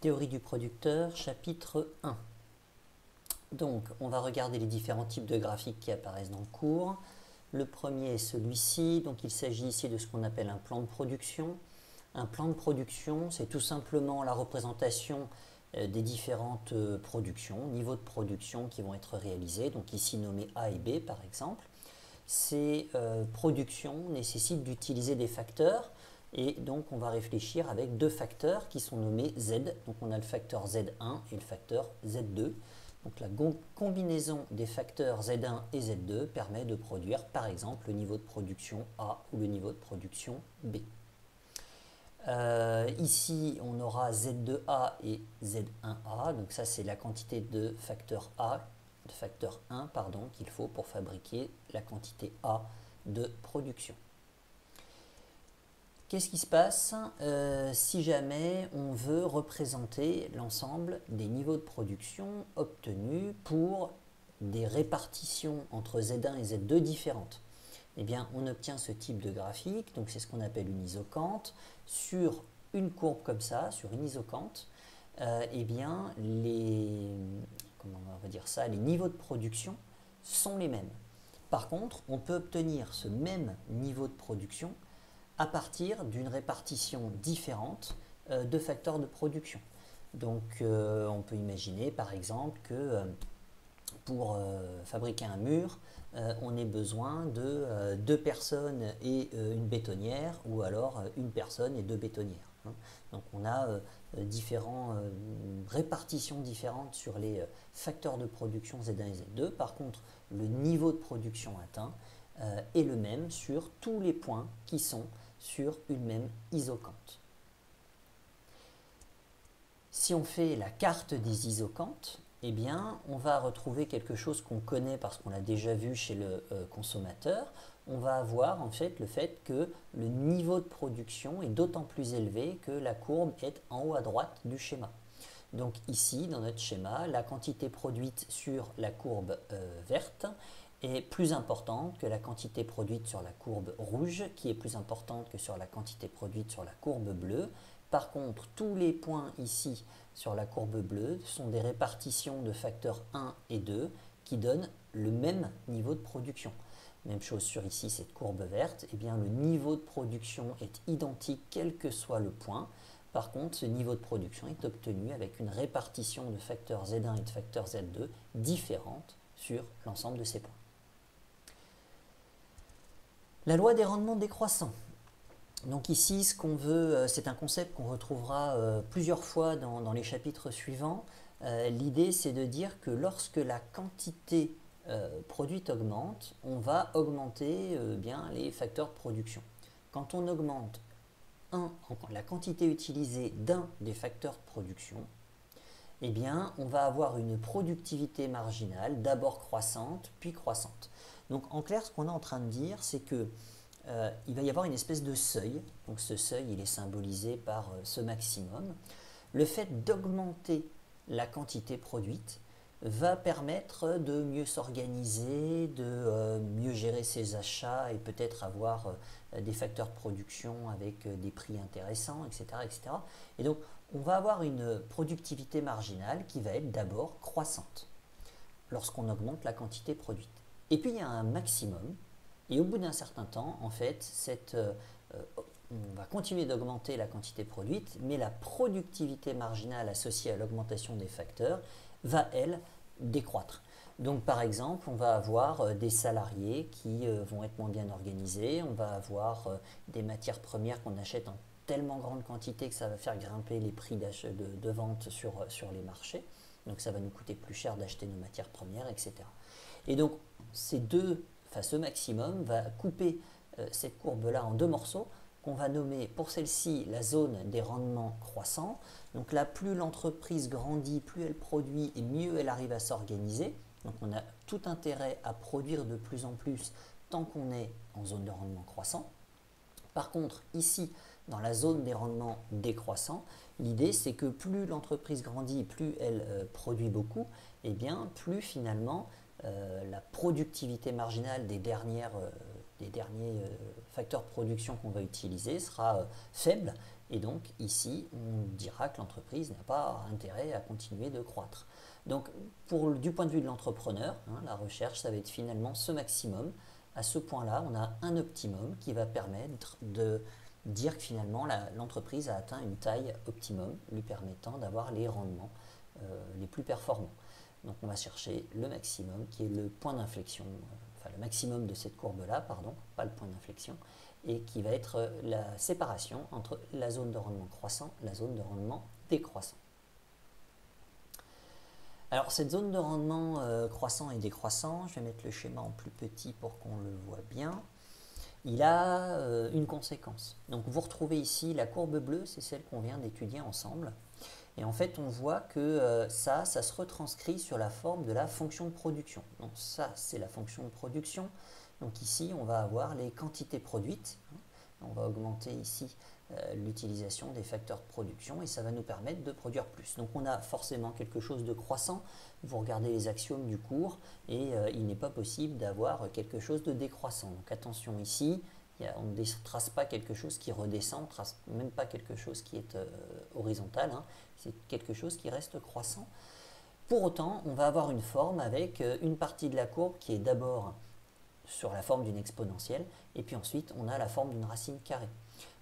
Théorie du producteur, chapitre 1. Donc, on va regarder les différents types de graphiques qui apparaissent dans le cours. Le premier est celui-ci. Donc, il s'agit ici de ce qu'on appelle un plan de production. Un plan de production, c'est tout simplement la représentation des différentes productions, niveaux de production qui vont être réalisés. Donc, ici nommés A et B, par exemple. Ces productions nécessitent d'utiliser des facteurs. Et donc, on va réfléchir avec deux facteurs qui sont nommés Z. Donc, on a le facteur Z1 et le facteur Z2. Donc, la combinaison des facteurs Z1 et Z2 permet de produire, par exemple, le niveau de production A ou le niveau de production B. Ici, on aura Z2A et Z1A. Donc, ça, c'est la quantité de facteur A, de facteur 1, pardon, qu'il faut pour fabriquer la quantité A de production. Qu'est-ce qui se passe si jamais on veut représenter l'ensemble des niveaux de production obtenus pour des répartitions entre Z1 et Z2 différentes? Eh bien, on obtient ce type de graphique, donc c'est ce qu'on appelle une isocante. Sur une courbe comme ça, sur une isocante, eh bien, comment on va dire ça, les niveaux de production sont les mêmes. Par contre, on peut obtenir ce même niveau de production à partir d'une répartition différente de facteurs de production. Donc, on peut imaginer par exemple que pour fabriquer un mur, on ait besoin de 2 personnes et une bétonnière, ou alors une personne et 2 bétonnières. Donc, on a différentes répartitions différentes sur les facteurs de production Z1 et Z2. Par contre, le niveau de production atteint est le même sur tous les points qui sont sur une même isocante. Si on fait la carte des isocantes, eh bien, on va retrouver quelque chose qu'on connaît parce qu'on l'a déjà vu chez le consommateur. On va avoir en fait le fait que le niveau de production est d'autant plus élevé que la courbe est en haut à droite du schéma. Donc ici, dans notre schéma, la quantité produite sur la courbe verte est plus importante que la quantité produite sur la courbe rouge, qui est plus importante que sur la quantité produite sur la courbe bleue. Par contre, tous les points ici sur la courbe bleue sont des répartitions de facteurs 1 et 2 qui donnent le même niveau de production. Même chose sur ici, cette courbe verte, eh bien, le niveau de production est identique quel que soit le point. Par contre, ce niveau de production est obtenu avec une répartition de facteurs Z1 et de facteurs Z2 différente sur l'ensemble de ces points. La loi des rendements décroissants. Donc ici, ce qu'on veut, c'est un concept qu'on retrouvera plusieurs fois dans les chapitres suivants. L'idée, c'est de dire que lorsque la quantité produite augmente, on va augmenter bien les facteurs de production. Quand on augmente la quantité utilisée d'un des facteurs de production, eh bien, on va avoir une productivité marginale, d'abord croissante, puis croissante. Donc, en clair, ce qu'on est en train de dire, c'est que il va y avoir une espèce de seuil. Donc, ce seuil, il est symbolisé par ce maximum. Le fait d'augmenter la quantité produite va permettre de mieux s'organiser, de mieux gérer ses achats et peut-être avoir des facteurs de production avec des prix intéressants, etc., etc. Et donc, on va avoir une productivité marginale qui va être d'abord croissante lorsqu'on augmente la quantité produite. Et puis, il y a un maximum. Et au bout d'un certain temps, en fait, on va continuer d'augmenter la quantité produite, mais la productivité marginale associée à l'augmentation des facteurs va, elle, décroître. Donc, par exemple, on va avoir des salariés qui vont être moins bien organisés, on va avoir des matières premières qu'on achète en tellement grande quantité que ça va faire grimper les prix de vente sur les marchés. Donc, ça va nous coûter plus cher d'acheter nos matières premières, etc. Et donc, ce maximum va couper cette courbe-là en 2 morceaux qu'on va nommer pour celle-ci la zone des rendements croissants. Donc là, plus l'entreprise grandit, plus elle produit et mieux elle arrive à s'organiser. Donc on a tout intérêt à produire de plus en plus tant qu'on est en zone de rendement croissant. Par contre, ici, dans la zone des rendements décroissants, l'idée c'est que plus l'entreprise grandit, plus elle produit beaucoup, et bien plus finalement la productivité marginale des derniers facteurs de production qu'on va utiliser sera faible Et donc ici, on dira que l'entreprise n'a pas intérêt à continuer de croître. Donc du point de vue de l'entrepreneur, la recherche, ça va être finalement ce maximum. À ce point-là, on a un optimum qui va permettre de dire que finalement l'entreprise a atteint une taille optimum, lui permettant d'avoir les rendements les plus performants. Donc on va chercher le maximum qui est le point d'inflexion, enfin le maximum de cette courbe-là, pardon, pas le point d'inflexion, et qui va être la séparation entre la zone de rendement croissant et la zone de rendement décroissant. Alors cette zone de rendement croissant et décroissant, je vais mettre le schéma en plus petit pour qu'on le voit bien, il a une conséquence. Donc vous retrouvez ici la courbe bleue, c'est celle qu'on vient d'étudier ensemble. Et en fait, on voit que ça se retranscrit sur la forme de la fonction de production. Donc ça, c'est la fonction de production. Donc ici, on va avoir les quantités produites. On va augmenter ici l'utilisation des facteurs de production et ça va nous permettre de produire plus. Donc on a forcément quelque chose de croissant. Vous regardez les axiomes du cours et il n'est pas possible d'avoir quelque chose de décroissant. Donc attention ici, on ne trace pas quelque chose qui redescend, on ne trace même pas quelque chose qui est horizontal, c'est quelque chose qui reste croissant. Pour autant, on va avoir une forme avec une partie de la courbe qui est d'abord sur la forme d'une exponentielle, et puis ensuite on a la forme d'une racine carrée.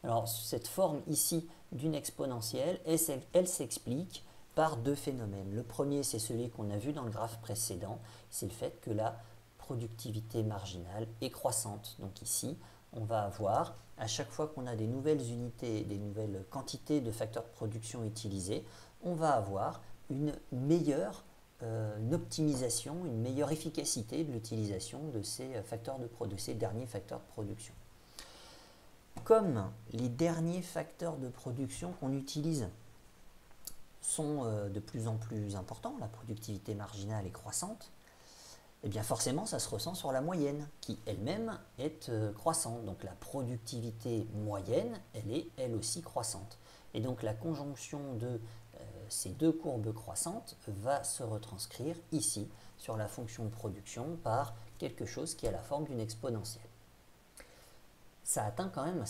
Alors cette forme ici d'une exponentielle, elle s'explique par deux phénomènes. Le premier, c'est celui qu'on a vu dans le graphe précédent, c'est le fait que la productivité marginale est croissante. Donc ici, on va avoir, à chaque fois qu'on a des nouvelles unités, des nouvelles quantités de facteurs de production utilisés, on va avoir une meilleure une optimisation, une meilleure efficacité de l'utilisation de ces derniers facteurs de production. Comme les derniers facteurs de production qu'on utilise sont de plus en plus importants, la productivité marginale est croissante, et bien forcément ça se ressent sur la moyenne qui elle-même est croissante. Donc la productivité moyenne, elle est elle aussi croissante. Et donc la conjonction de ces deux courbes croissantes va se retranscrire ici sur la fonction de production par quelque chose qui a la forme d'une exponentielle. Ça atteint quand même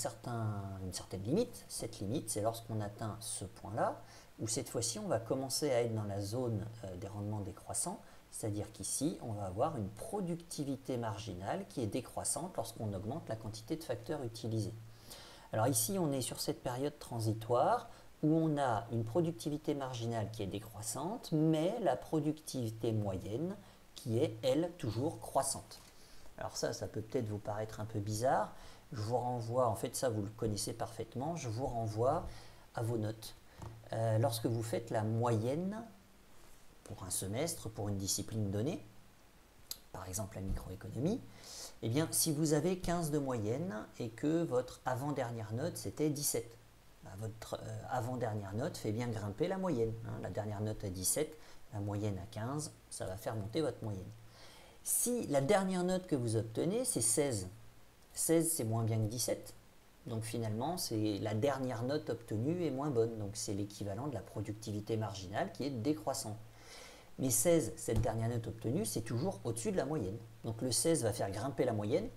une certaine limite. Cette limite, c'est lorsqu'on atteint ce point-là, où cette fois-ci, on va commencer à être dans la zone des rendements décroissants, c'est-à-dire qu'ici, on va avoir une productivité marginale qui est décroissante lorsqu'on augmente la quantité de facteurs utilisés. Alors ici, on est sur cette période transitoire où on a une productivité marginale qui est décroissante, mais la productivité moyenne qui est, elle, toujours croissante. Alors ça peut peut-être vous paraître un peu bizarre. Je vous renvoie, en fait ça vous le connaissez parfaitement, je vous renvoie à vos notes. Lorsque vous faites la moyenne pour un semestre, pour une discipline donnée, par exemple la microéconomie, eh bien si vous avez 15 de moyenne et que votre avant-dernière note c'était 17, votre avant-dernière note fait bien grimper la moyenne. La dernière note à 17, la moyenne à 15, ça va faire monter votre moyenne. Si la dernière note que vous obtenez, c'est 16, 16 c'est moins bien que 17, donc finalement c'est la dernière note obtenue est moins bonne, donc c'est l'équivalent de la productivité marginale qui est décroissante. Mais 16, cette dernière note obtenue, c'est toujours au-dessus de la moyenne. Donc le 16 va faire grimper la moyenne.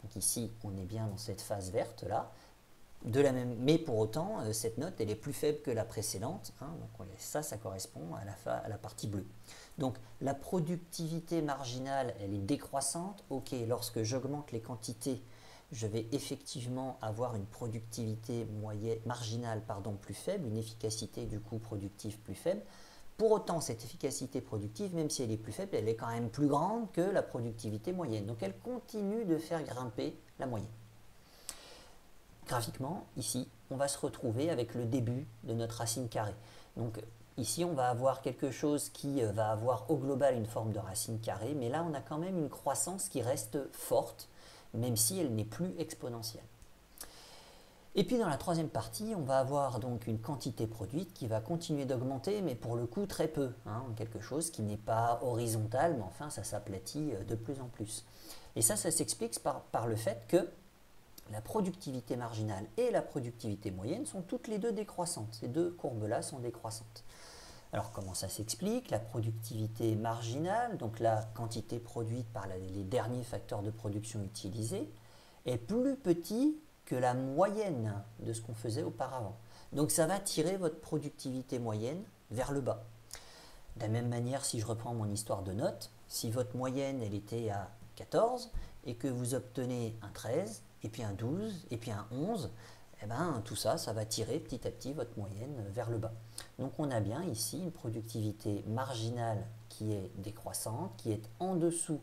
Donc ici, on est bien dans cette phase verte là. Mais pour autant, cette note elle est plus faible que la précédente, donc ça correspond à la partie bleue. Donc la productivité marginale elle est décroissante, ok, lorsque j'augmente les quantités, je vais effectivement avoir une productivité marginale plus faible, une efficacité du coup productive plus faible. Pour autant, cette efficacité productive, même si elle est plus faible, elle est quand même plus grande que la productivité moyenne, donc elle continue de faire grimper la moyenne. Graphiquement, ici, on va se retrouver avec le début de notre racine carrée. Donc ici, on va avoir quelque chose qui va avoir au global une forme de racine carrée, mais là, on a quand même une croissance qui reste forte, même si elle n'est plus exponentielle. Et puis dans la troisième partie, on va avoir donc une quantité produite qui va continuer d'augmenter, mais pour le coup très peu, quelque chose qui n'est pas horizontal, mais enfin ça s'aplatit de plus en plus. Et ça s'explique par le fait que la productivité marginale et la productivité moyenne sont toutes les deux décroissantes. Ces deux courbes-là sont décroissantes. Alors comment ça s'explique? La productivité marginale, donc la quantité produite par les derniers facteurs de production utilisés, est plus petite que la moyenne de ce qu'on faisait auparavant. Donc ça va tirer votre productivité moyenne vers le bas. De la même manière, si je reprends mon histoire de notes, si votre moyenne elle était à 14 et que vous obtenez un 13, et puis un 12, et puis un 11, eh ben, tout ça, ça va tirer petit à petit votre moyenne vers le bas. Donc on a bien ici une productivité marginale qui est décroissante, qui est en dessous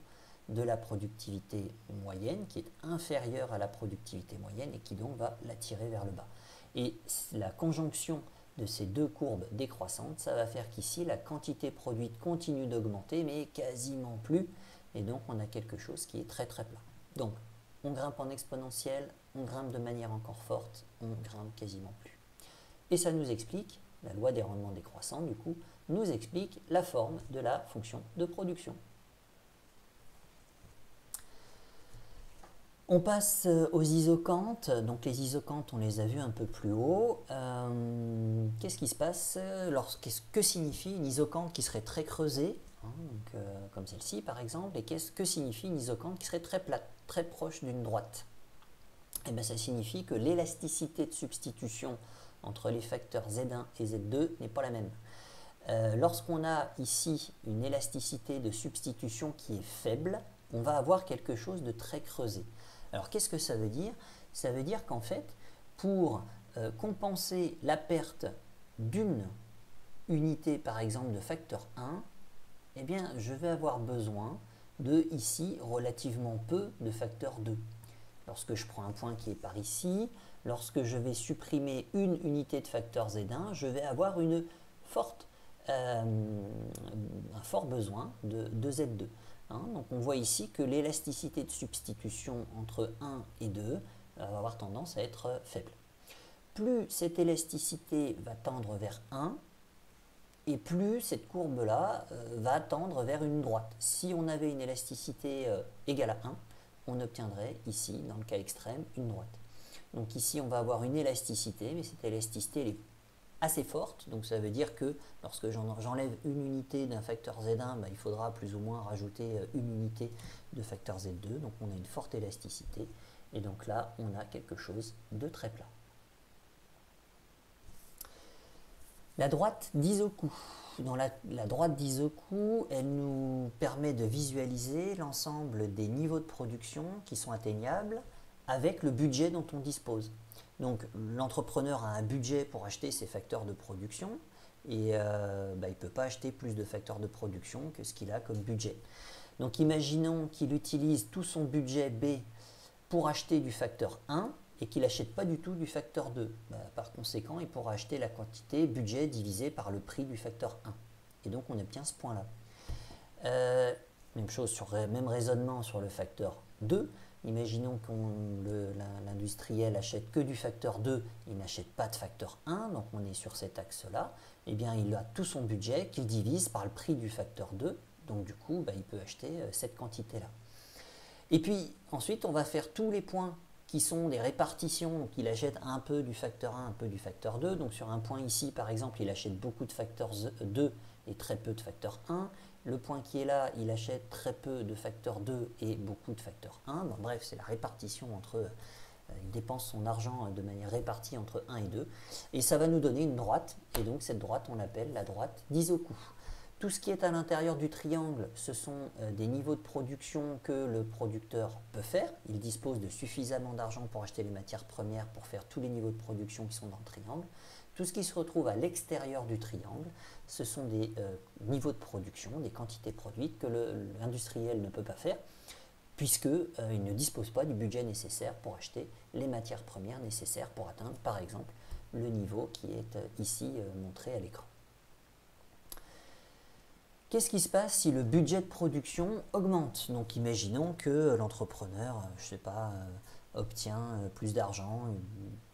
de la productivité moyenne, qui est inférieure à la productivité moyenne et qui donc va la tirer vers le bas. Et la conjonction de ces deux courbes décroissantes, ça va faire qu'ici la quantité produite continue d'augmenter mais quasiment plus, et donc on a quelque chose qui est très très plat. Donc on grimpe en exponentielle, on grimpe de manière encore forte, on grimpe quasiment plus. Et ça nous explique, la loi des rendements décroissants du coup, nous explique la forme de la fonction de production. On passe aux isocantes. Donc les isocantes, on les a vues un peu plus haut. Qu'est-ce qui se passe que signifie une isocante qui serait très creusée, hein, donc, comme celle-ci par exemple, et que signifie une isocante qui serait très plate, très proche d'une droite? Eh bien, ça signifie que l'élasticité de substitution entre les facteurs Z1 et Z2 n'est pas la même. Lorsqu'on a ici une élasticité de substitution qui est faible, on va avoir quelque chose de très creusé. Alors qu'est-ce que ça veut dire? Ça veut dire qu'en fait, pour compenser la perte d'une unité, par exemple de facteur 1, eh bien, je vais avoir besoin de, ici, relativement peu de facteur 2. Lorsque je prends un point qui est par ici, lorsque je vais supprimer une unité de facteur Z1, je vais avoir un fort besoin de Z2. Hein, donc on voit ici que l'élasticité de substitution entre 1 et 2 va avoir tendance à être faible. Plus cette élasticité va tendre vers 1, et plus cette courbe-là va tendre vers une droite. Si on avait une élasticité égale à 1, on obtiendrait ici, dans le cas extrême, une droite. Donc ici, on va avoir une élasticité, mais cette élasticité elle est assez forte, donc ça veut dire que lorsque j'enlève une unité d'un facteur Z1, il faudra plus ou moins rajouter une unité de facteur Z2, donc on a une forte élasticité, et donc là, on a quelque chose de très plat. La droite d'Isoku. Dans la droite d'Isoku, elle nous permet de visualiser l'ensemble des niveaux de production qui sont atteignables avec le budget dont on dispose. Donc l'entrepreneur a un budget pour acheter ses facteurs de production et il ne peut pas acheter plus de facteurs de production que ce qu'il a comme budget. Donc imaginons qu'il utilise tout son budget B pour acheter du facteur 1 et qu'il n'achète pas du tout du facteur 2. Par conséquent, il pourra acheter la quantité budget divisé par le prix du facteur 1. Et donc on obtient ce point-là. Même chose, même raisonnement sur le facteur 2. Imaginons que l'industriel achète que du facteur 2, il n'achète pas de facteur 1, donc on est sur cet axe-là. Eh bien, il a tout son budget qu'il divise par le prix du facteur 2, donc du coup, il peut acheter cette quantité-là. Et puis, ensuite, on va faire tous les points qui sont des répartitions, donc il achète un peu du facteur 1, un peu du facteur 2, donc sur un point ici, par exemple, il achète beaucoup de facteur 2 et très peu de facteur 1. Le point qui est là, il achète très peu de facteur 2 et beaucoup de facteur 1. Bon, bref, c'est la répartition entre... il dépense son argent de manière répartie entre 1 et 2. Et ça va nous donner une droite. Et donc cette droite, on l'appelle la droite d'Isoku. Tout ce qui est à l'intérieur du triangle, ce sont des niveaux de production que le producteur peut faire. Il dispose de suffisamment d'argent pour acheter les matières premières pour faire tous les niveaux de production qui sont dans le triangle. Tout ce qui se retrouve à l'extérieur du triangle, ce sont des niveaux de production, des quantités produites que l'industriel ne peut pas faire, puisqu'il ne dispose pas du budget nécessaire pour acheter les matières premières nécessaires pour atteindre, par exemple, le niveau qui est ici montré à l'écran. Qu'est-ce qui se passe si le budget de production augmente? Donc imaginons que l'entrepreneur, obtient plus d'argent,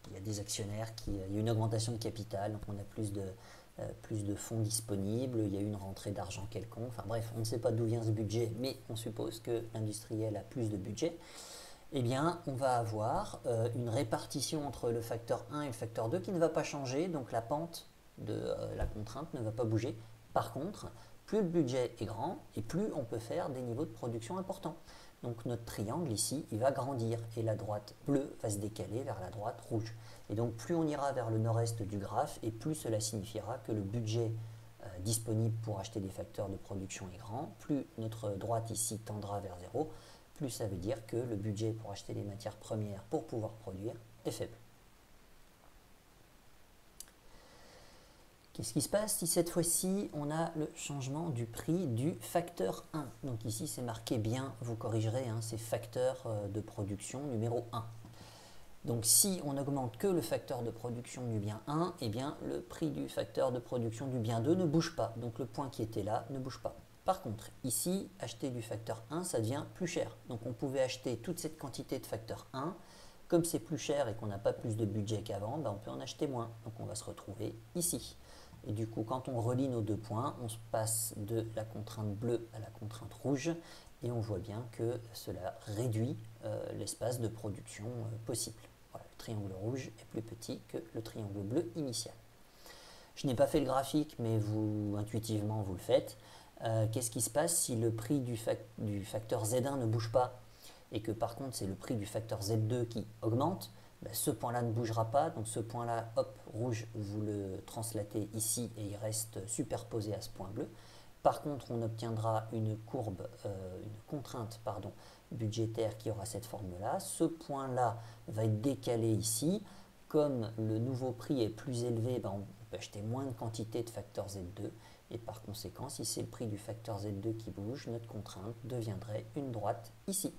il y a des actionnaires, il y a une augmentation de capital, donc on a plus de fonds disponibles, il y a une rentrée d'argent quelconque, enfin bref, on ne sait pas d'où vient ce budget, mais on suppose que l'industriel a plus de budget. Eh bien, on va avoir une répartition entre le facteur 1 et le facteur 2 qui ne va pas changer, donc la pente de la contrainte ne va pas bouger. Par contre, plus le budget est grand et plus on peut faire des niveaux de production importants. Donc notre triangle ici, il va grandir et la droite bleue va se décaler vers la droite rouge. Et donc plus on ira vers le nord-est du graphe et plus cela signifiera que le budget disponible pour acheter des facteurs de production est grand. Plus notre droite ici tendra vers 0, plus ça veut dire que le budget pour acheter des matières premières pour pouvoir produire est faible. Qu'est-ce qui se passe si cette fois-ci on a le changement du prix du facteur 1? Donc ici c'est marqué bien, vous corrigerez, hein, c'est facteur de production numéro 1. Donc si on n'augmente que le facteur de production du bien 1, eh bien le prix du facteur de production du bien 2 ne bouge pas. Donc le point qui était là ne bouge pas. Par contre, ici, acheter du facteur 1, ça devient plus cher. Donc on pouvait acheter toute cette quantité de facteur 1. Comme c'est plus cher et qu'on n'a pas plus de budget qu'avant, ben on peut en acheter moins. Donc on va se retrouver ici. Et du coup, quand on relie nos deux points, on se passe de la contrainte bleue à la contrainte rouge. Et on voit bien que cela réduit l'espace de production possible. Voilà, le triangle rouge est plus petit que le triangle bleu initial. Je n'ai pas fait le graphique, mais vous, intuitivement, vous le faites. Qu'est-ce qui se passe si le prix du facteur Z1 ne bouge pas et que par contre c'est le prix du facteur Z2 qui augmente? Ben, ce point-là ne bougera pas, donc ce point-là, hop, rouge, vous le translatez ici et il reste superposé à ce point bleu. Par contre, on obtiendra une courbe, une contrainte budgétaire qui aura cette forme-là. Ce point-là va être décalé ici. Comme le nouveau prix est plus élevé, ben on peut acheter moins de quantité de facteur Z2. Et par conséquent, si c'est le prix du facteur Z2 qui bouge, notre contrainte deviendrait une droite ici.